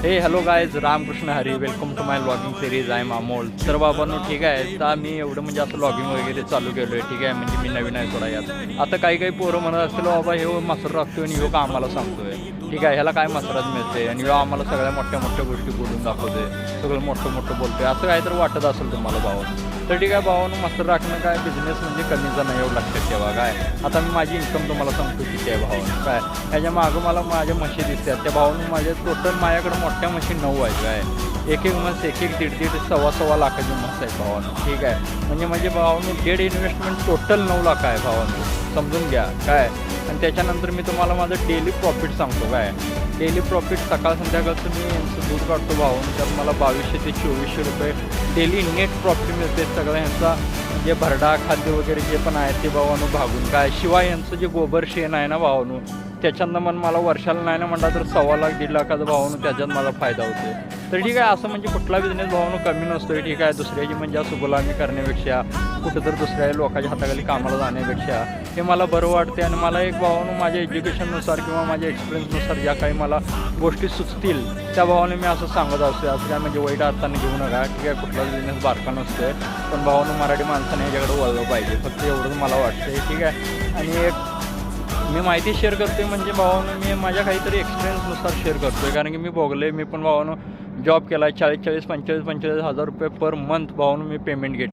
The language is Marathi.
हे hello guys, Ramkrishna Hari. Welcome to my vlogging series. I am Amol. तर बाबांनो ठीक आहे, तर मी एवढं म्हणजे असं लॉगिंग वगैरे चालू केलो आहे. ठीक आहे, म्हणजे मी नवीन आहे थोडा यात. आता काही पोरं म्हणत असतील बाबा हे मसर राखतोय आणि ह्यो का आम्हाला सांगतोय. ठीक आहे, ह्याला काय मसरात मिळते आणि ह्यो आम्हाला सगळ्या मोठ्या मोठ्या गोष्टी बोलून दाखवतोय, सगळं मोठं मोठं बोलतोय, असं काय तर वाटत असेल तुम्हाला भावानं. तर ठीक आहे भावानं, मसर राखणं काय बिझनेस म्हणजे कमीचा नाही, एवढं लक्षात ठेवा. काय आता मी माझी इन्कम तुम्हाला सांगतो किती आहे भावानं. काय ह्याच्या मागं मला माझ्या म्हशी दिसतात त्या भावानं. माझ्या टोटल माझ्याकडे मोठ्या म्हशी 9 आहेत. काय एक म्हस एक दीड सव्वा लाखाची म्हस आहे भावानं. ठीक आहे, म्हणजे माझे भावानं डेड इन्व्हेस्टमेंट टोटल 9 लाख आहे भावानं, समजून घ्या. काय आणि त्याच्यानंतर मी तुम्हाला माझं डेली प्रॉफिट सांगतो. काय डेली प्रॉफिट सकाळ संध्याकाळचं मी यांचं दूध काढतो भावानं, त्यात मला 2200 ते 2400 रुपये डेली नेट प्रॉफिट मिळते. सगळं यांचा जे भरडा खाद्य वगैरे जे पण आहे ते भावानं भागून. काय शिवाय यांचं जे गोबर शेण आहे ना भावानं, त्याच्यानं मन मला वर्षाला नाही ना म्हणला तर 1.25 लाख 1.5 लाखाचं भावानं त्याच्यात मला फायदा होतो. तर ठीक आहे, असं म्हणजे कुठला बिझनेस भावानं कमी नसतोय. ठीक आहे, दुसऱ्याची म्हणजे असं गुलामी करण्यापेक्षा कुठं तर दुसऱ्या लोकांच्या हाताखाली कामाला जाण्यापेक्षा हे मला बरं वाटते. आणि मला एक भावानं माझ्या एज्युकेशननुसार किंवा माझ्या एक्सपिरियन्सनुसार ज्या काही मला गोष्टी सुचतील त्या भावाने मी असं सांगत असतो. असं काय म्हणजे वाईट अर्थाने घेऊ नका. ठीक आहे, कुठलाच बिझनेस बारका नसतोय, पण भावानं मराठी माणसाने ह्याच्याकडे वळलं पाहिजे, फक्त एवढंच मला वाटतं. ठीक आहे, आणि एक मी माहिती शेअर करते म्हणजे भावानं मी माझ्या काहीतरी एक्सपिरियन्सनुसार शेअर करतो आहे. कारण की मी भोगले, मी पण भावानं जॉब केला आहे. 40-45 45-45 हजार रुपये पर मंथ भावानं मी पेमेंट घेते.